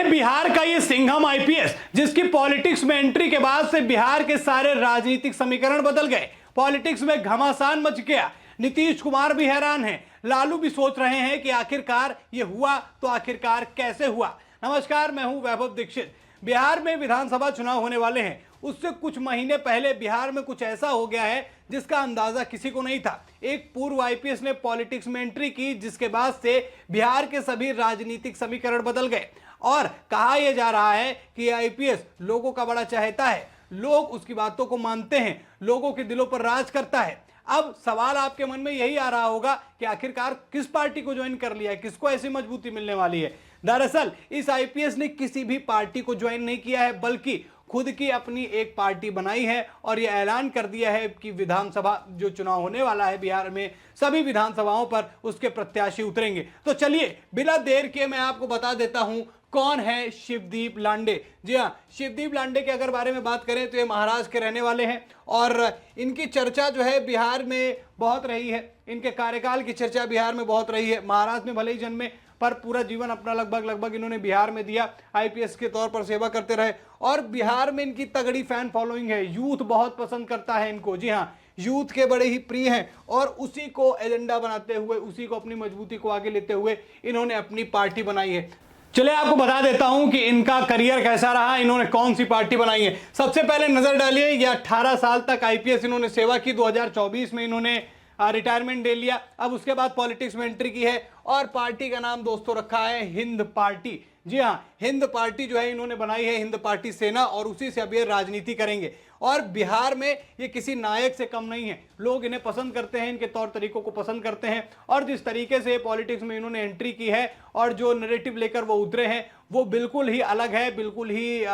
बिहार का ये सिंघम आईपीएस जिसकी पॉलिटिक्स में एंट्री के बाद से बिहार के सारे राजनीतिक समीकरण बदल गए। पॉलिटिक्स में घमासान मच गया। नीतीश कुमार भी हैरान हैं, लालू भी सोच रहे हैं कि आखिरकार ये हुआ तो आखिरकार कैसे हुआ। नमस्कार, मैं हूं वैभव दीक्षित। बिहार में विधानसभा चुनाव होने वाले हैं। उससे कुछ महीने पहले बिहार में कुछ ऐसा हो गया है जिसका अंदाजा किसी को नहीं था। एक पूर्व आईपीएस ने पॉलिटिक्स में एंट्री की जिसके बाद से बिहार के सभी राजनीतिक समीकरण बदल गए और कहा यह जा रहा है कि आईपीएस लोगों का बड़ा चाहता है, लोग उसकी बातों को मानते हैं, लोगों के दिलों पर राज करता है। अब सवाल आपके मन में यही आ रहा होगा कि आखिरकार किस पार्टी को ज्वाइन कर लिया है, किसको ऐसी मजबूती मिलने वाली है। दरअसल इस आईपीएस ने किसी भी पार्टी को ज्वाइन नहीं किया है, बल्कि खुद की अपनी एक पार्टी बनाई है और यह ऐलान कर दिया है कि विधानसभा जो चुनाव होने वाला है बिहार में, सभी विधानसभाओं पर उसके प्रत्याशी उतरेंगे। तो चलिए बिना देर के मैं आपको बता देता हूं कौन है शिवदीप लांडे। जी हाँ, शिवदीप लांडे के अगर बारे में बात करें तो ये महाराष्ट्र के रहने वाले हैं और इनकी चर्चा जो है बिहार में बहुत रही है। इनके कार्यकाल की चर्चा बिहार में बहुत रही है। महाराष्ट्र में भले ही जन्मे पर पूरा जीवन अपना लगभग इन्होंने बिहार में दिया। आईपीएस के तौर पर सेवा करते रहे और बिहार में इनकी तगड़ी फैन फॉलोइंग है। यूथ बहुत पसंद करता है इनको। जी हाँ, यूथ के बड़े ही प्रिय हैं और उसी को एजेंडा बनाते हुए, उसी को अपनी मजबूती को आगे लेते हुए इन्होंने अपनी पार्टी बनाई है। चलिए आपको बता देता हूं कि इनका करियर कैसा रहा, इन्होंने कौन सी पार्टी बनाई है। सबसे पहले नजर डालिए, ये 18 साल तक आईपीएस इन्होंने सेवा की। 2024 में इन्होंने रिटायरमेंट ले लिया। अब उसके बाद पॉलिटिक्स में एंट्री की है और पार्टी का नाम दोस्तों रखा है हिंद पार्टी। जी हाँ, हिंद पार्टी जो है इन्होंने बनाई है, हिंद पार्टी सेना, और उसी से अब ये राजनीति करेंगे। और बिहार में ये किसी नायक से कम नहीं है। लोग इन्हें पसंद करते हैं, इनके तौर तरीकों को पसंद करते हैं और जिस तरीके से पॉलिटिक्स में इन्होंने एंट्री की है और जो नैरेटिव लेकर वो उतरे हैं वो बिल्कुल ही अलग है, बिल्कुल ही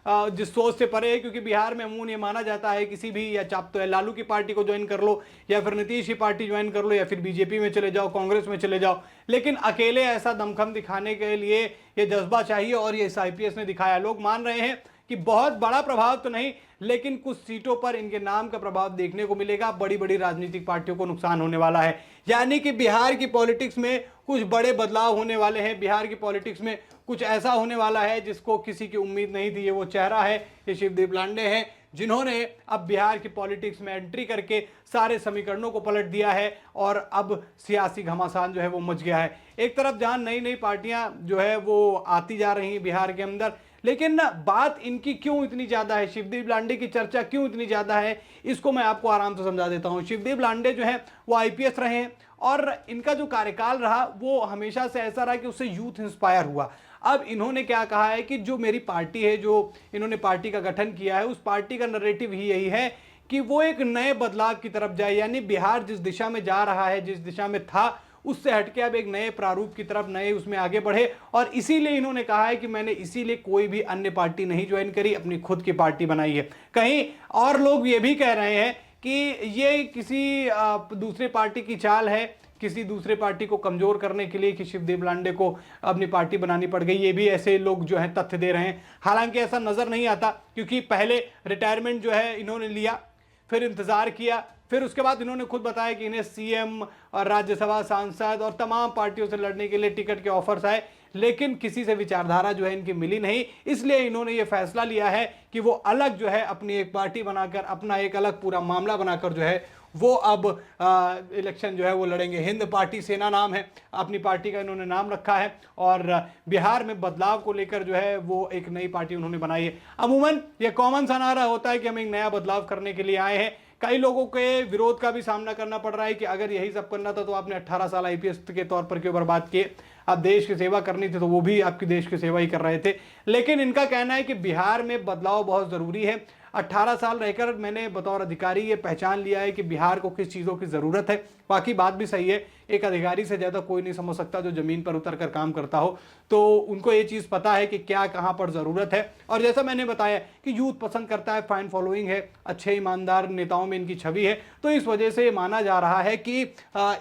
जिस सोच से परे है। क्योंकि बिहार में अमूमन ये माना जाता है किसी भी, या चाप तो है लालू की पार्टी को ज्वाइन कर लो, या फिर नीतीश की पार्टी ज्वाइन कर लो, या फिर बीजेपी में चले जाओ, कांग्रेस में चले जाओ, लेकिन अकेले ऐसा दमखम दिखाने के लिए ये जज्बा चाहिए और ये इस आईपीएस ने दिखाया। लोग मान रहे हैं कि बहुत बड़ा प्रभाव तो नहीं, लेकिन कुछ सीटों पर इनके नाम का प्रभाव देखने को मिलेगा। बड़ी बड़ी राजनीतिक पार्टियों को नुकसान होने वाला है। यानी कि बिहार की पॉलिटिक्स में कुछ बड़े बदलाव होने वाले हैं। बिहार की पॉलिटिक्स में कुछ ऐसा होने वाला है जिसको किसी की उम्मीद नहीं थी। ये वो चेहरा है, ये शिवदीप लांडे हैं, जिन्होंने अब बिहार की पॉलिटिक्स में एंट्री करके सारे समीकरणों को पलट दिया है और अब सियासी घमासान जो है वो मच गया है। एक तरफ जहां नई नई पार्टियां जो है वो आती जा रही हैं बिहार के अंदर, लेकिन बात इनकी क्यों इतनी ज्यादा है, शिवदीप लांडे की चर्चा क्यों इतनी ज्यादा है, इसको मैं आपको आराम से समझा देता हूं। शिवदीप लांडे जो है वो आईपीएस रहे हैं और इनका जो कार्यकाल रहा वो हमेशा से ऐसा रहा कि उससे यूथ इंस्पायर हुआ। अब इन्होंने क्या कहा है कि जो मेरी पार्टी है, जो इन्होंने पार्टी का गठन किया है, उस पार्टी का नैरेटिव ही यही है कि वो एक नए बदलाव की तरफ जाए। यानी बिहार जिस दिशा में जा रहा है, जिस दिशा में था, उससे हटके अब एक नए प्रारूप की तरफ, नए उसमें आगे बढ़े। और इसीलिए इन्होंने कहा है कि मैंने इसीलिए कोई भी अन्य पार्टी नहीं ज्वाइन करी, अपनी खुद की पार्टी बनाई है। कहीं और लोग ये भी कह रहे हैं कि ये किसी दूसरी पार्टी की चाल है, किसी दूसरे पार्टी को कमजोर करने के लिए, कि शिवदीप लांडे को अपनी पार्टी बनानी पड़ गई। ये भी ऐसे लोग जो हैं तथ्य दे रहे हैं। हालांकि ऐसा नजर नहीं आता, क्योंकि पहले रिटायरमेंट जो है इन्होंने लिया, फिर इंतजार किया, फिर उसके बाद इन्होंने खुद बताया कि इन्हें सीएम और राज्यसभा सांसद और तमाम पार्टियों से लड़ने के लिए टिकट के ऑफर्स आए, लेकिन किसी से विचारधारा जो है इनकी मिली नहीं। इसलिए इन्होंने ये फैसला लिया है कि वो अलग जो है अपनी एक पार्टी बनाकर, अपना एक अलग पूरा मामला बनाकर जो है वो अब इलेक्शन जो है वो लड़ेंगे। हिंद पार्टी सेना नाम है, अपनी पार्टी का इन्होंने नाम रखा है और बिहार में बदलाव को लेकर जो है वो एक नई पार्टी उन्होंने बनाई है। अमूमन ये कॉमन सा नारा होता है कि हम एक नया बदलाव करने के लिए आए हैं। कई लोगों के विरोध का भी सामना करना पड़ रहा है कि अगर यही सब करना था तो आपने 18 साल आईपीएस के तौर पर क्यों बर्बाद किए। आप देश की सेवा करनी थी तो वो भी आपकी देश की सेवा ही कर रहे थे। लेकिन इनका कहना है कि बिहार में बदलाव बहुत जरूरी है। 18 साल रहकर मैंने बतौर अधिकारी ये पहचान लिया है कि बिहार को किस चीज़ों की ज़रूरत है। बाकी बात भी सही है, एक अधिकारी से ज़्यादा कोई नहीं समझ सकता जो ज़मीन पर उतर कर काम करता हो। तो उनको ये चीज़ पता है कि क्या कहाँ पर ज़रूरत है। और जैसा मैंने बताया कि यूथ पसंद करता है, फैन फॉलोइंग है, अच्छे ईमानदार नेताओं में इनकी छवि है। तो इस वजह से माना जा रहा है कि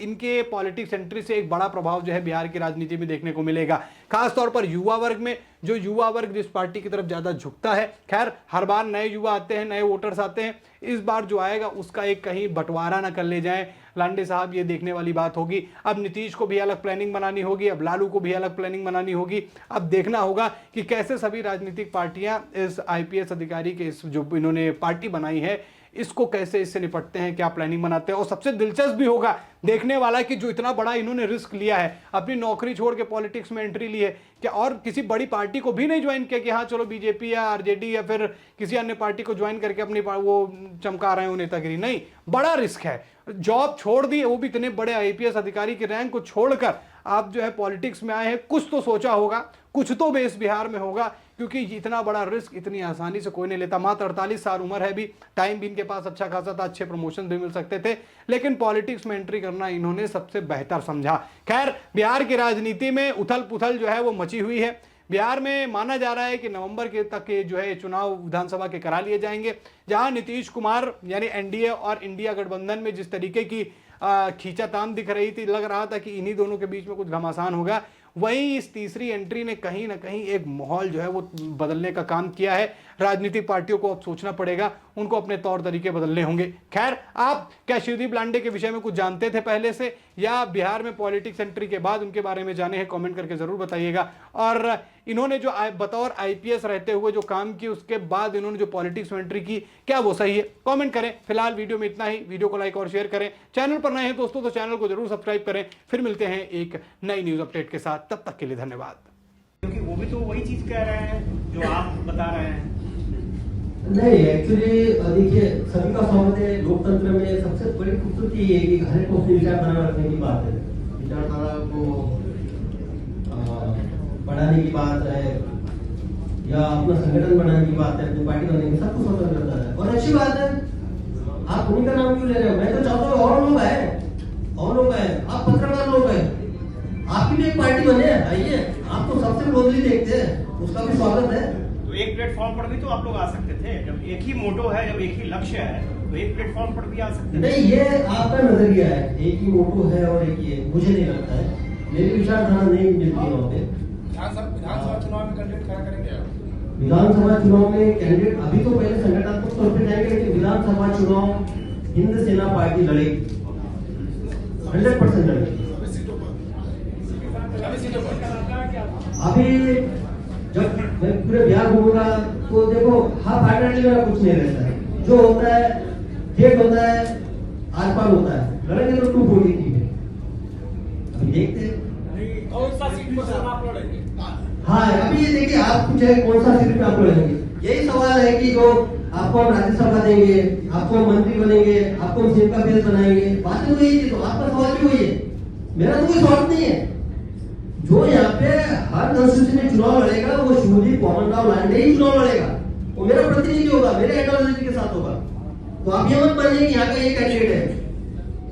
इनके पॉलिटिक्स एंट्री से एक बड़ा प्रभाव जो है बिहार की राजनीति में देखने को मिलेगा, खासतौर पर युवा वर्ग में। जो युवा वर्ग जिस पार्टी की तरफ ज़्यादा झुकता है, खैर हर बार नए युवा आते हैं, नए वोटर्स आते हैं, इस बार जो आएगा उसका एक कहीं बंटवारा ना कर ले जाएं, लांडे साहब, ये देखने वाली बात होगी। अब नीतीश को भी अलग प्लानिंग बनानी होगी, अब लालू को भी अलग प्लानिंग बनानी होगी। अब देखना होगा कि कैसे सभी राजनीतिक पार्टियां इस आईपीएस अधिकारी के इस जो इन्होंने पार्टी बनाई है इसको कैसे इससे निपटते हैं, क्या प्लानिंग बनाते हैं। और सबसे दिलचस्प भी होगा देखने वाला कि जो इतना बड़ा इन्होंने रिस्क लिया है, अपनी नौकरी छोड़ के पॉलिटिक्स में एंट्री ली है, क्या और किसी बड़ी पार्टी को भी नहीं ज्वाइन किया कि हाँ चलो बीजेपी या आरजेडी या फिर किसी अन्य पार्टी को ज्वाइन करके अपनी वो चमका रहे हैं नेतागिरी। नहीं, बड़ा रिस्क है। जॉब छोड़ दी, वो भी इतने बड़े आईपीएस अधिकारी के रैंक को छोड़कर आप जो है पॉलिटिक्स में आए हैं। कुछ तो सोचा होगा, कुछ तो बेस बिहार में होगा, क्योंकि इतना बड़ा रिस्क इतनी आसानी से कोई नहीं लेता। मात्र 48 साल उम्र है, भी टाइम भी इनके पास अच्छा खासा था, अच्छे प्रमोशन भी मिल सकते थे, लेकिन पॉलिटिक्स में एंट्री करना इन्होंने सबसे बेहतर समझा। खैर, बिहार की राजनीति में उथल पुथल जो है वो मची हुई है। बिहार में माना जा रहा है कि नवंबर के तक के जो है चुनाव विधानसभा के करा लिए जाएंगे, जहां नीतीश कुमार यानी एनडीए और इंडिया गठबंधन में जिस तरीके की खींचातान दिख रही थी, लग रहा था कि इन्हीं दोनों के बीच में कुछ घमासान होगा, वहीं इस तीसरी एंट्री ने कहीं ना कहीं एक माहौल जो है वो बदलने का काम किया है। राजनीतिक पार्टियों को अब सोचना पड़ेगा, उनको अपने तौर तरीके बदलने होंगे। खैर, आप क्या शिवदीप लांडे के विषय में कुछ जानते थे पहले से, या बिहार में पॉलिटिक्स एंट्री के बाद उनके बारे में जाने हैं? कमेंट करके जरूर बताइएगा। और इन्होंने जो बतौर आईपीएस रहते हुए जो काम किए, उसके बाद इन्होंने जो पॉलिटिक्स में एंट्री की, क्या वो सही है? कमेंट करें। फिलहाल वीडियो में इतना ही। वीडियो को लाइक और शेयर करें। चैनल पर नए हैं दोस्तों तो चैनल को जरूर सब्सक्राइब करें। फिर मिलते हैं एक नई न्यूज अपडेट के साथ, तब तक के लिए धन्यवाद। क्योंकि वो भी तो वही चीज कह रहे हैं जो आप बता रहे हैं। नहीं, एक्चुअली देखिए, सभी का स्वागत है। लोकतंत्र में सबसे बड़ी खूबसूरती ये है कि हर एक को अपनी विचारधारा रखने की बात है, विचारधारा को बढ़ाने की बात है, या अपना संगठन बनाने की बात है, अपनी पार्टी बनाने की, सबको स्वतंत्रता है और अच्छी बात है। आप उन्हीं का नाम क्यों ले रहे हो? मैं तो चाहता हूँ और लोग आए, आप पत्रकार लोग हैं, आपकी भी एक पार्टी बने, आइए। आप तो सबसे क्लोजली देखते हैं, उसका भी स्वागत है। तो एक प्लेटफॉर्म पर भी तो आप लोग आ सकते थे। जब एक ही मोटो है, जब एक ही लक्ष्य है, तो एक प्लेटफॉर्म पर भी आ सकते थे। नहीं, ये आपका नजरिया है, एक ही मोटो है और एक ये, मुझे नहीं लगता है। मेरी विचारधारा नहीं मिलती है वहाँ पे। विधानसभा चुनाव में कैंडिडेट खड़ा करेंगे आप? विधानसभा चुनाव में कैंडिडेट अभी तो पहले संगठनात्मक तौर पर जाएंगे, लेकिन विधानसभा चुनाव हिंद सेना पार्टी लड़ेगी, 100% लड़ेगी। अभी जब मैं पूरे बिहार घूमूंगा तो देखो, हाफ हार्टेडली मेरा कुछ नहीं रहता है। जो होता है डेट होता है, आर पार होता है। लड़ेंगे तो 243 है, अभी देखते हैं कौन सा सीट पर सर आप लड़ेंगे? हाँ, अभी ये देखिए, आप कुछ है कौन सा सीट पे आप लड़ेंगे। यही सवाल है कि जो आपको हम राज्यसभा देंगे, आपको हम मंत्री बनेंगे, आपको हम सीएम का फेस बनाएंगे, बातें तो यही थी। तो आपका सवाल क्यों है? मेरा तो कोई स्वार्थ नहीं है। जो यहाँ पे हर कंस्टिट्यूंसी में चुनाव लड़ेगा वो शिवदीप मोहन लांडे ही चुनाव लड़ेगा, वो मेरा प्रतिनिधि होगा, मेरे आइडियोलॉजी के साथ होगा। तो आप ये मत मानिए कि यहाँ का ये कैंडिडेट है,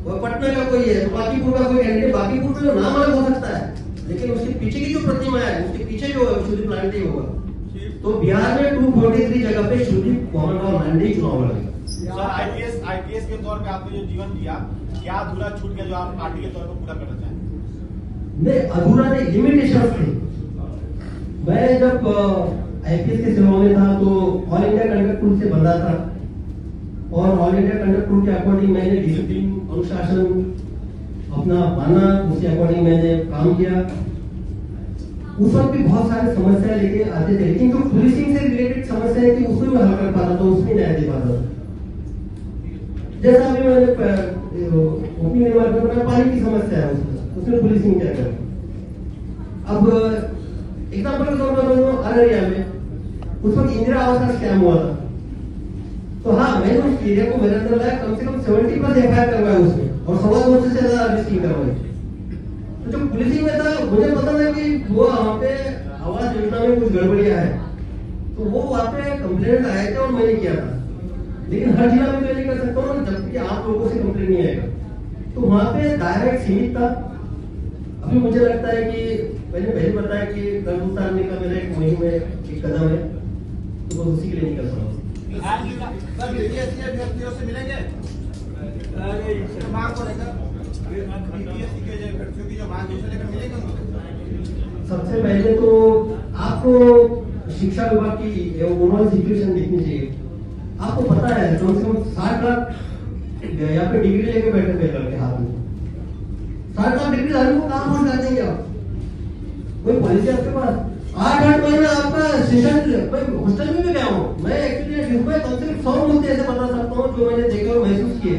वो पटना का कोई है, तो बाकीपुर का कोई कैंडिडेट, बाकीपुर में जो नाम अलग हो सकता है, लेकिन उसके पीछे की जो प्रतिमा है, उसके पीछे जो शिवदीप लांडे ही होगा। तो बिहार में 243 जगह पे शिवदीप मोहन लांडे ही चुनाव लड़ेगा। सर, आईपीएस के तौर पे आपने जो जीवन दिया, क्या अधूरा छूट गया जो आप पार्टी के तौर पर पूरा करना चाहें? नहीं, अधूरा नहीं, लिमिटेशन थे। मैं जब आईपीएस के सेवा में था तो ऑल इंडिया कंडक्ट रूल से बंधा था, और ऑल इंडिया कंडक्ट रूल के अकॉर्डिंग मैंने डिसिप्लिन, अनुशासन अपना माना, उसके अकॉर्डिंग मैंने काम किया। उस वक्त भी बहुत सारी समस्याएं लेके आते थे, लेकिन जो पुलिसिंग से रिलेटेड समस्याएं थी उसमें मैं हल कर पाता था, उसमें न्याय दे पाता था। जैसा अभी मैंने ओपनिंग रिमार्क में बताया, पानी की समस्या है, उसमें पुलिसिंग क्या करे। अब एग्जाम्पल के तौर पर अररिया में उस वक्त इंदिरा आवास का स्कैम हुआ था, तो हाँ, मैंने उस एरिया को मेरे अंदर लाया, कम से कम 70+ एफआईआर करवाया उसमें, और 2.25 से ज्यादा रजिस्ट्री करवाई। तो जब पुलिसिंग में था, मुझे पता था कि वो वहाँ पे आवास योजना में कुछ गड़बड़ियां है, तो वो वहाँ पे कंप्लेंट आए थे और मैंने किया था। लेकिन हर जिला में मैं नहीं कर सकता हूँ जब तक आप लोगों से कंप्लेंट नहीं आएगा, तो वहाँ पे दायरा एक सीमित था। अभी मुझे लगता है कि मैंने पहले बताया कि गलत उतारने का मेरा एक मुहिम है, एक कदम है, तो मैं उसी के लिए निकल रहा हूँ। अभ्यर्थियों से मिलेंगे सबसे पहले तो आपको शिक्षा विभाग की ओवरऑल सिचुएशन देखनी चाहिए। आपको पता है कम से कम 60 लाख यहाँ पे डिग्री लेके बैठे थे लड़के हाथ में। 7 डिग्री धारी को कहाँ पहुंच कर देंगे आप? कोई पॉलिसी आपके पास? 8 महीने आपका सेशन, भाई हॉस्टल में भी गया हूँ मैं एक्चुअली, जिसमें कम से कम 100 मुद्दे ऐसे बता सकता हूँ जो मैंने देखे और महसूस किए।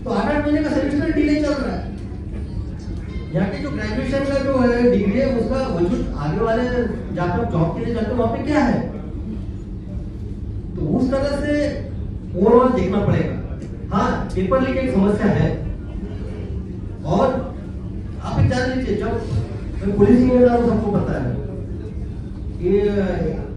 तो 8 महीने का सेमेस्टर डिले चल रहा है। यहाँ के जो ग्रेजुएशन का जो है डिग्री है उसका वजूद आगे वाले जाकर जॉब के लिए जाते हैं वहां पे क्या है, तो उस तरह से ओवरऑल देखना पड़ेगा। हाँ, पेपर लीक एक समस्या है और आप एक जान लीजिए, जब पुलिस में सबको पता है कि